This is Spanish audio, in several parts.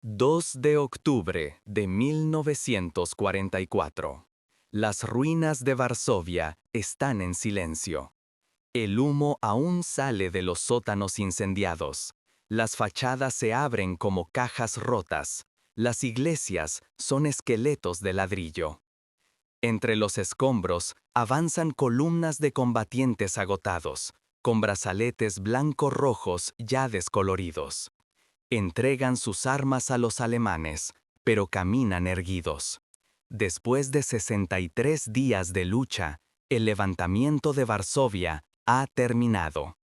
2 de octubre de 1944. Las ruinas de Varsovia están en silencio. El humo aún sale de los sótanos incendiados. Las fachadas se abren como cajas rotas. Las iglesias son esqueletos de ladrillo. Entre los escombros avanzan columnas de combatientes agotados, con brazaletes blanco-rojos ya descoloridos. Entregan sus armas a los alemanes, pero caminan erguidos. Después de 63 días de lucha, el levantamiento de Varsovia ha terminado.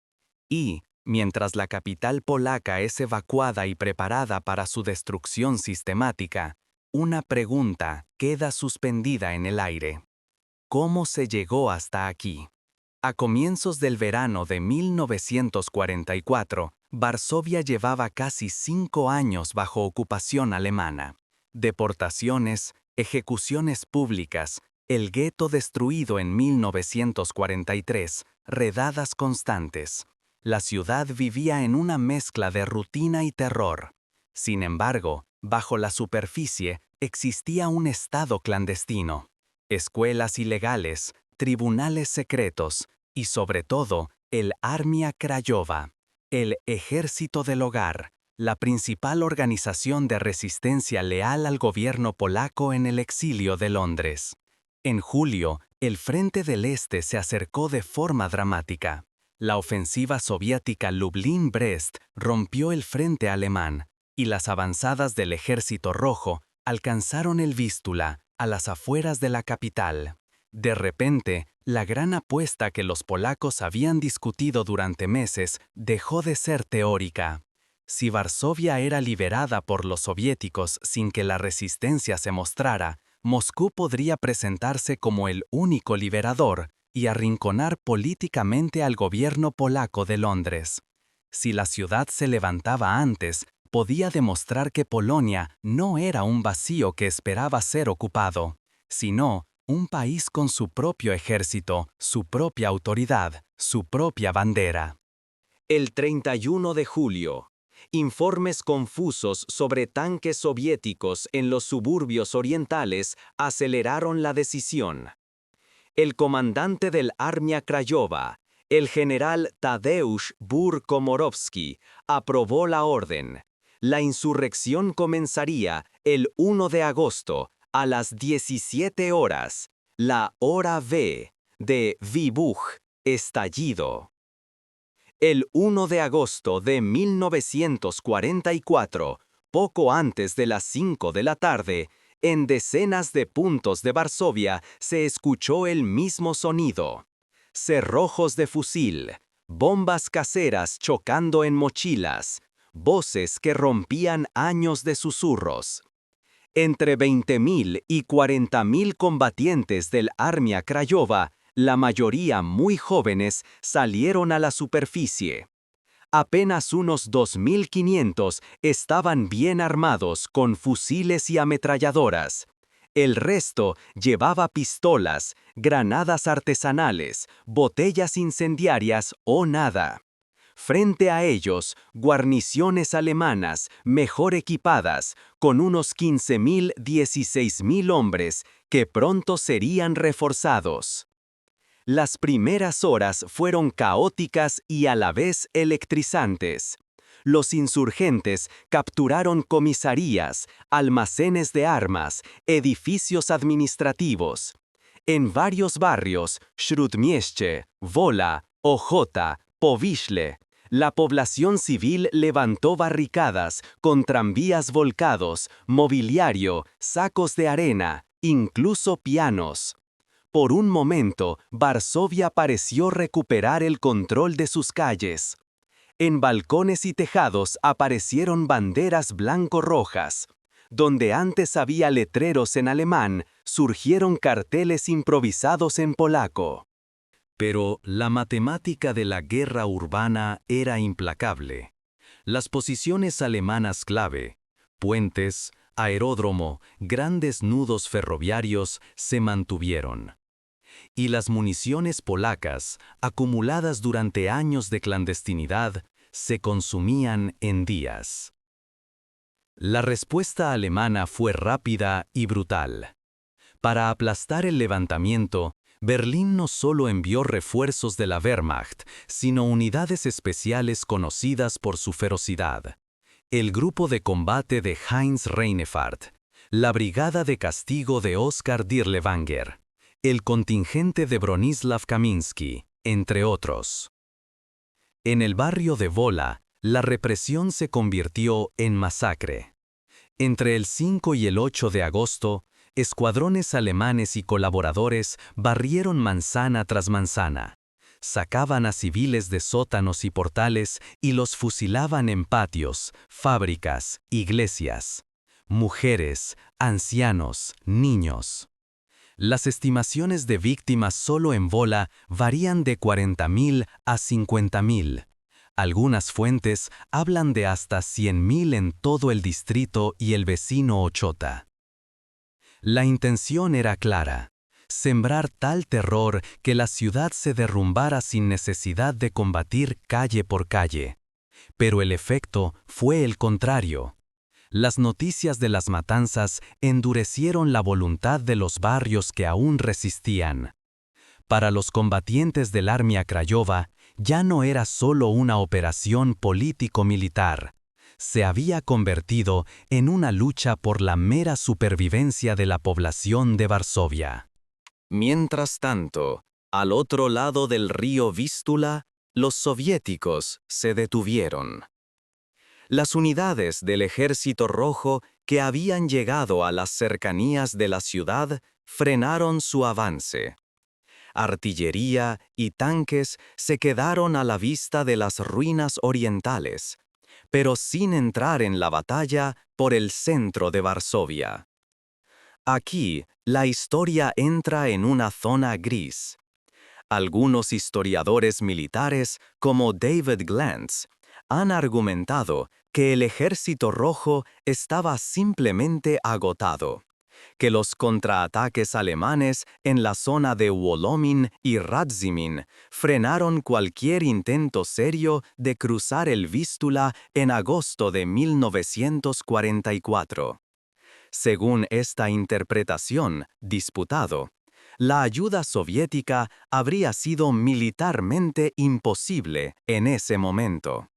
Y, mientras la capital polaca es evacuada y preparada para su destrucción sistemática, una pregunta queda suspendida en el aire. ¿Cómo se llegó hasta aquí? A comienzos del verano de 1944, Varsovia llevaba casi 5 años bajo ocupación alemana. Deportaciones, ejecuciones públicas, el gueto destruido en 1943, redadas constantes. La ciudad vivía en una mezcla de rutina y terror. Sin embargo, bajo la superficie existía un estado clandestino. Escuelas ilegales, tribunales secretos y, sobre todo, el Armia Krajowa, el Ejército del Hogar, la principal organización de resistencia leal al gobierno polaco en el exilio de Londres. En julio, el Frente del Este se acercó de forma dramática. La ofensiva soviética Lublin-Brest rompió el frente alemán, y las avanzadas del Ejército Rojo alcanzaron el Vístula, a las afueras de la capital. De repente, la gran apuesta que los polacos habían discutido durante meses dejó de ser teórica. Si Varsovia era liberada por los soviéticos sin que la resistencia se mostrara, Moscú podría presentarse como el único liberador y arrinconar políticamente al gobierno polaco de Londres. Si la ciudad se levantaba antes, podía demostrar que Polonia no era un vacío que esperaba ser ocupado, sino un país con su propio ejército, su propia autoridad, su propia bandera. El 31 de julio. Informes confusos sobre tanques soviéticos en los suburbios orientales aceleraron la decisión. El comandante del Armia Krajowa, el general Tadeusz Bur-Komorowski, aprobó la orden. La insurrección comenzaría el 1 de agosto a las 17 horas, la hora V de Wybuch, estallido. El 1 de agosto de 1944, poco antes de las 5 de la tarde, en decenas de puntos de Varsovia se escuchó el mismo sonido. Cerrojos de fusil, bombas caseras chocando en mochilas, voces que rompían años de susurros. Entre 20.000 y 40.000 combatientes del Armia Krajowa, la mayoría muy jóvenes, salieron a la superficie. Apenas unos 2.500 estaban bien armados con fusiles y ametralladoras. El resto llevaba pistolas, granadas artesanales, botellas incendiarias o nada. Frente a ellos, guarniciones alemanas, mejor equipadas, con unos 15.000, 16.000 hombres, que pronto serían reforzados. Las primeras horas fueron caóticas y a la vez electrizantes. Los insurgentes capturaron comisarías, almacenes de armas, edificios administrativos. En varios barrios, Śródmieście, Wola, Ochota, Powiśle, la población civil levantó barricadas con tranvías volcados, mobiliario, sacos de arena, incluso pianos. Por un momento, Varsovia pareció recuperar el control de sus calles. En balcones y tejados aparecieron banderas blanco-rojas. Donde antes había letreros en alemán, surgieron carteles improvisados en polaco. Pero la matemática de la guerra urbana era implacable. Las posiciones alemanas clave, puentes, aeródromo, grandes nudos ferroviarios, se mantuvieron. Y las municiones polacas, acumuladas durante años de clandestinidad, se consumían en días. La respuesta alemana fue rápida y brutal. Para aplastar el levantamiento, Berlín no solo envió refuerzos de la Wehrmacht, sino unidades especiales conocidas por su ferocidad. El grupo de combate de Heinz Reinefeld, la brigada de castigo de Oskar Dirlewanger, el contingente de Bronislaw Kamiński, entre otros. En el barrio de Wola, la represión se convirtió en masacre. Entre el 5 y el 8 de agosto, escuadrones alemanes y colaboradores barrieron manzana tras manzana. Sacaban a civiles de sótanos y portales y los fusilaban en patios, fábricas, iglesias. Mujeres, ancianos, niños. Las estimaciones de víctimas solo en Wola varían de 40.000 a 50.000. Algunas fuentes hablan de hasta 100.000 en todo el distrito y el vecino Ochota. La intención era clara: sembrar tal terror que la ciudad se derrumbara sin necesidad de combatir calle por calle. Pero el efecto fue el contrario. Las noticias de las matanzas endurecieron la voluntad de los barrios que aún resistían. Para los combatientes del Armia Krajova, ya no era solo una operación político-militar. Se había convertido en una lucha por la mera supervivencia de la población de Varsovia. Mientras tanto, al otro lado del río Vístula, los soviéticos se detuvieron. Las unidades del Ejército Rojo que habían llegado a las cercanías de la ciudad frenaron su avance. Artillería y tanques se quedaron a la vista de las ruinas orientales, pero sin entrar en la batalla por el centro de Varsovia. Aquí, la historia entra en una zona gris. Algunos historiadores militares, como David Glantz, han argumentado que el Ejército Rojo estaba simplemente agotado, que los contraataques alemanes en la zona de Wołomin y Radzymin frenaron cualquier intento serio de cruzar el Vístula en agosto de 1944. Según esta interpretación, disputado, la ayuda soviética habría sido militarmente imposible en ese momento.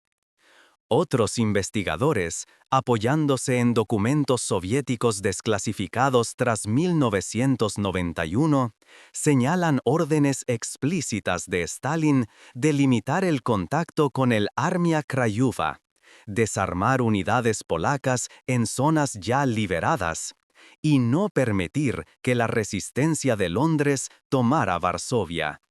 Otros investigadores, apoyándose en documentos soviéticos desclasificados tras 1991, señalan órdenes explícitas de Stalin de limitar el contacto con el Armia Krajova, desarmar unidades polacas en zonas ya liberadas y no permitir que la resistencia de Londres tomara Varsovia.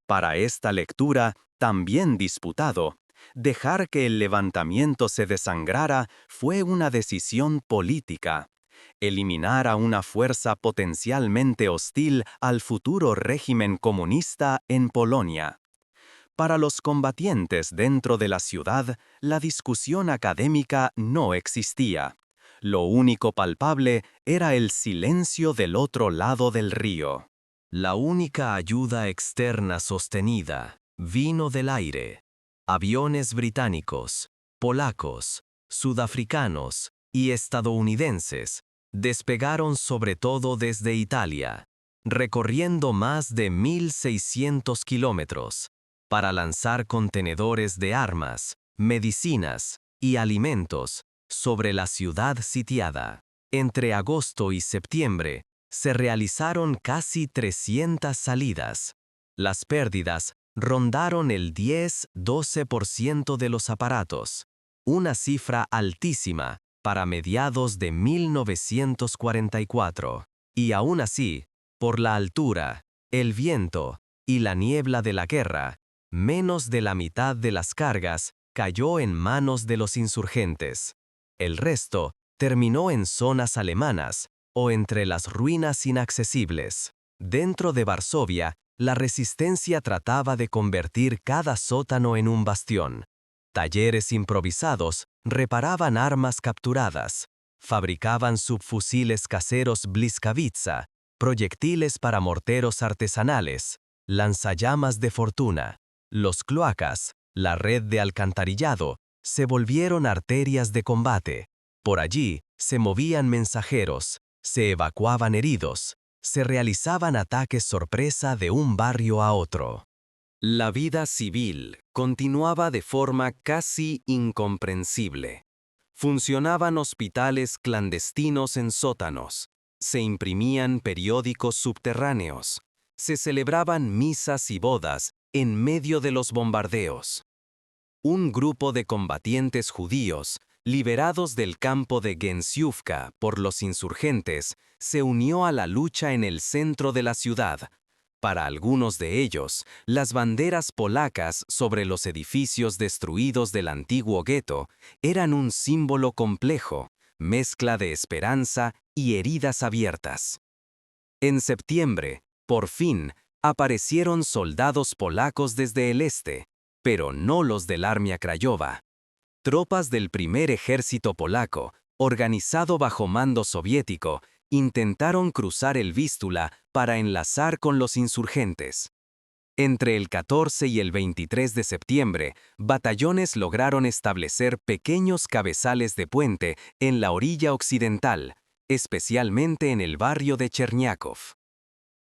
Para esta lectura, también disputado, dejar que el levantamiento se desangrara fue una decisión política. Eliminar a una fuerza potencialmente hostil al futuro régimen comunista en Polonia. Para los combatientes dentro de la ciudad, la discusión académica no existía. Lo único palpable era el silencio del otro lado del río. La única ayuda externa sostenida vino del aire. Aviones británicos, polacos, sudafricanos y estadounidenses despegaron sobre todo desde Italia, recorriendo más de 1.600 kilómetros, para lanzar contenedores de armas, medicinas y alimentos sobre la ciudad sitiada. Entre agosto y septiembre se realizaron casi 300 salidas. Las pérdidas rondaron el 10-12% de los aparatos, una cifra altísima para mediados de 1944. Y aún así, por la altura, el viento y la niebla de la guerra, menos de la mitad de las cargas cayó en manos de los insurgentes. El resto terminó en zonas alemanas o entre las ruinas inaccesibles. Dentro de Varsovia, la resistencia trataba de convertir cada sótano en un bastión. Talleres improvisados reparaban armas capturadas, fabricaban subfusiles caseros Bliskavitza, proyectiles para morteros artesanales, lanzallamas de fortuna. Los cloacas, la red de alcantarillado, se volvieron arterias de combate. Por allí se movían mensajeros, se evacuaban heridos, se realizaban ataques sorpresa de un barrio a otro. La vida civil continuaba de forma casi incomprensible. Funcionaban hospitales clandestinos en sótanos, se imprimían periódicos subterráneos, se celebraban misas y bodas en medio de los bombardeos. Un grupo de combatientes judíos, liberados del campo de Gensiówka por los insurgentes, se unió a la lucha en el centro de la ciudad. Para algunos de ellos, las banderas polacas sobre los edificios destruidos del antiguo gueto eran un símbolo complejo, mezcla de esperanza y heridas abiertas. En septiembre, por fin, aparecieron soldados polacos desde el este, pero no los del Armia Krajowa. Tropas del primer ejército polaco, organizado bajo mando soviético, intentaron cruzar el Vístula para enlazar con los insurgentes. Entre el 14 y el 23 de septiembre, batallones lograron establecer pequeños cabezales de puente en la orilla occidental, especialmente en el barrio de Cherniakov.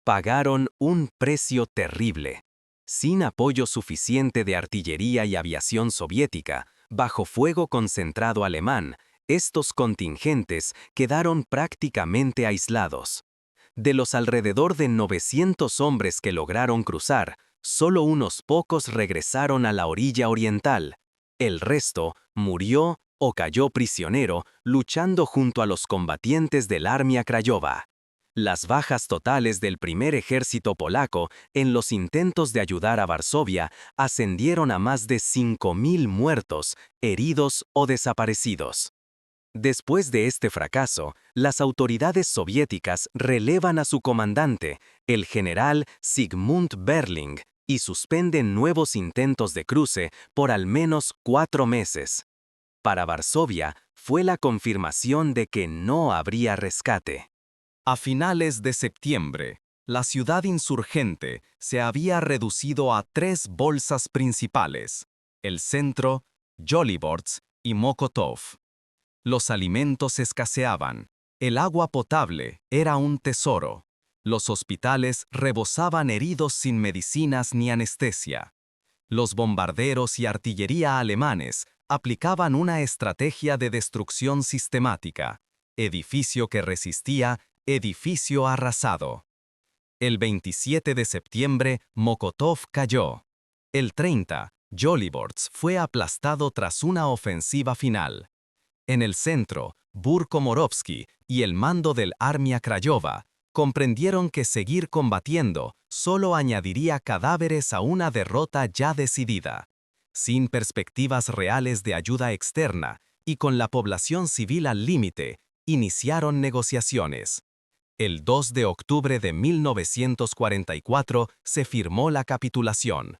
Pagaron un precio terrible. Sin apoyo suficiente de artillería y aviación soviética, bajo fuego concentrado alemán, estos contingentes quedaron prácticamente aislados. De los alrededor de 900 hombres que lograron cruzar, solo unos pocos regresaron a la orilla oriental. El resto murió o cayó prisionero luchando junto a los combatientes del Armia Krajowa. Las bajas totales del primer ejército polaco en los intentos de ayudar a Varsovia ascendieron a más de 5.000 muertos, heridos o desaparecidos. Después de este fracaso, las autoridades soviéticas relevan a su comandante, el general Zygmunt Berling, y suspenden nuevos intentos de cruce por al menos 4 meses. Para Varsovia, fue la confirmación de que no habría rescate. A finales de septiembre, la ciudad insurgente se había reducido a 3 bolsas principales: el centro, Joliborz y Mokotów. Los alimentos escaseaban, el agua potable era un tesoro, los hospitales rebosaban heridos sin medicinas ni anestesia. Los bombarderos y artillería alemanes aplicaban una estrategia de destrucción sistemática: edificio que resistía, edificio arrasado. El 27 de septiembre, Mokotów cayó. El 30, Joliborz fue aplastado tras una ofensiva final. En el centro, Burko-Morovsky y el mando del Armia Krajowa comprendieron que seguir combatiendo solo añadiría cadáveres a una derrota ya decidida. Sin perspectivas reales de ayuda externa y con la población civil al límite, iniciaron negociaciones. El 2 de octubre de 1944 se firmó la capitulación.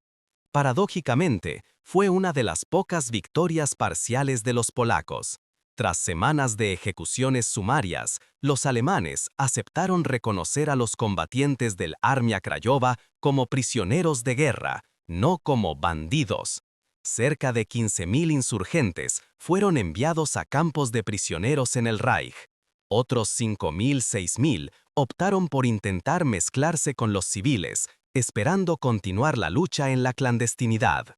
Paradójicamente, fue una de las pocas victorias parciales de los polacos. Tras semanas de ejecuciones sumarias, los alemanes aceptaron reconocer a los combatientes del Armia Krajowa como prisioneros de guerra, no como bandidos. Cerca de 15.000 insurgentes fueron enviados a campos de prisioneros en el Reich. Otros 5.000, 6.000 optaron por intentar mezclarse con los civiles, esperando continuar la lucha en la clandestinidad.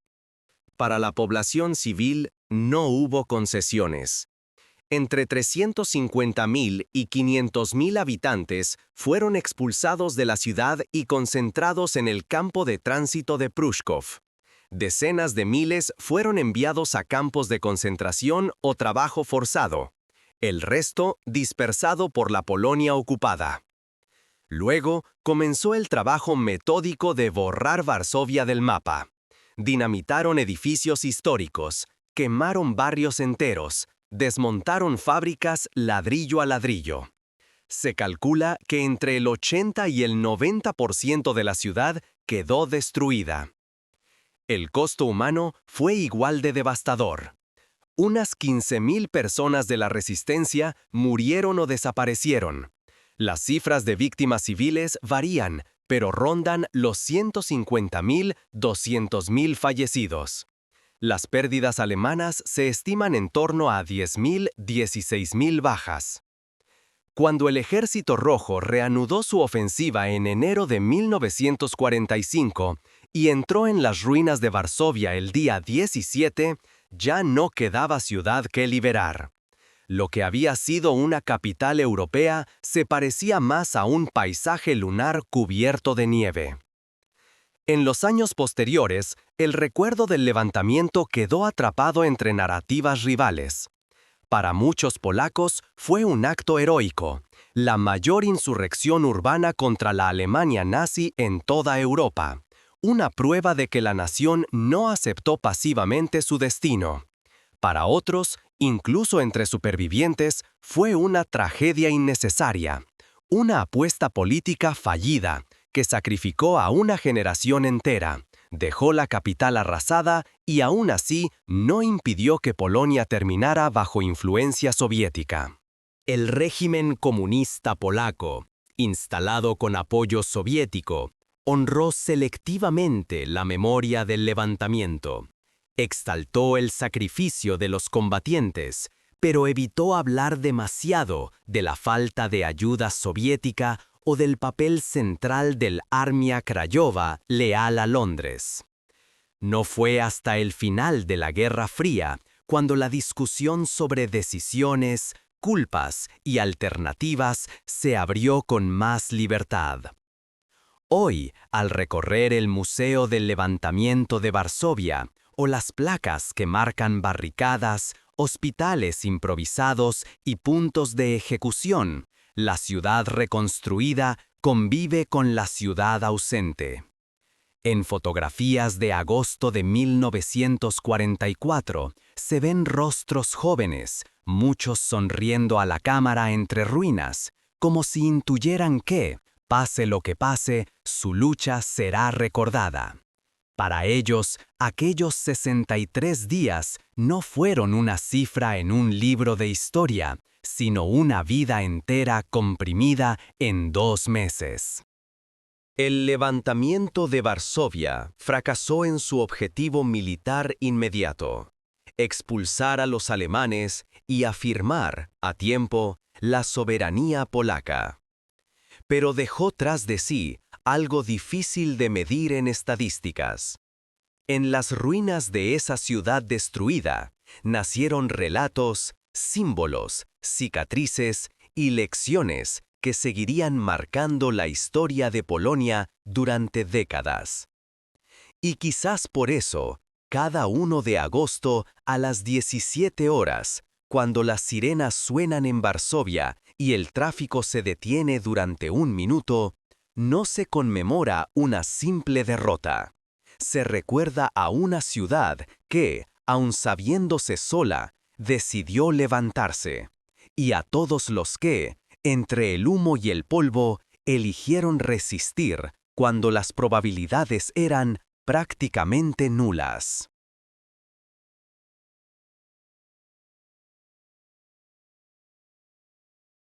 Para la población civil no hubo concesiones. Entre 350.000 y 500.000 habitantes fueron expulsados de la ciudad y concentrados en el campo de tránsito de Pruszków. Decenas de miles fueron enviados a campos de concentración o trabajo forzado. El resto dispersado por la Polonia ocupada. Luego comenzó el trabajo metódico de borrar Varsovia del mapa. Dinamitaron edificios históricos, quemaron barrios enteros, desmontaron fábricas ladrillo a ladrillo. Se calcula que entre el 80 y el 90% de la ciudad quedó destruida. El costo humano fue igual de devastador. Unas 15.000 personas de la resistencia murieron o desaparecieron. Las cifras de víctimas civiles varían, pero rondan los 150.000, 200.000 fallecidos. Las pérdidas alemanas se estiman en torno a 10.000–16.000 bajas. Cuando el Ejército Rojo reanudó su ofensiva en enero de 1945 y entró en las ruinas de Varsovia el día 17, ya no quedaba ciudad que liberar. Lo que había sido una capital europea se parecía más a un paisaje lunar cubierto de nieve. En los años posteriores, el recuerdo del levantamiento quedó atrapado entre narrativas rivales. Para muchos polacos fue un acto heroico, la mayor insurrección urbana contra la Alemania nazi en toda Europa, una prueba de que la nación no aceptó pasivamente su destino. Para otros, incluso entre supervivientes, fue una tragedia innecesaria, una apuesta política fallida que sacrificó a una generación entera, dejó la capital arrasada y aún así no impidió que Polonia terminara bajo influencia soviética. El régimen comunista polaco, instalado con apoyo soviético, honró selectivamente la memoria del levantamiento. Exaltó el sacrificio de los combatientes, pero evitó hablar demasiado de la falta de ayuda soviética o del papel central del Armia Krajowa leal a Londres. No fue hasta el final de la Guerra Fría cuando la discusión sobre decisiones, culpas y alternativas se abrió con más libertad. Hoy, al recorrer el Museo del Levantamiento de Varsovia o las placas que marcan barricadas, hospitales improvisados y puntos de ejecución, la ciudad reconstruida convive con la ciudad ausente. En fotografías de agosto de 1944 se ven rostros jóvenes, muchos sonriendo a la cámara entre ruinas, como si intuyeran que, pase lo que pase, su lucha será recordada. Para ellos, aquellos 63 días no fueron una cifra en un libro de historia, sino una vida entera comprimida en 2 meses. El levantamiento de Varsovia fracasó en su objetivo militar inmediato: expulsar a los alemanes y afirmar, a tiempo, la soberanía polaca. Pero dejó tras de sí algo difícil de medir en estadísticas. En las ruinas de esa ciudad destruida nacieron relatos, símbolos, cicatrices y lecciones que seguirían marcando la historia de Polonia durante décadas. Y quizás por eso, cada 1 de agosto a las 17 horas, cuando las sirenas suenan en Varsovia y el tráfico se detiene durante 1 minuto, no se conmemora una simple derrota. Se recuerda a una ciudad que, aun sabiéndose sola, decidió levantarse, y a todos los que, entre el humo y el polvo, eligieron resistir cuando las probabilidades eran prácticamente nulas.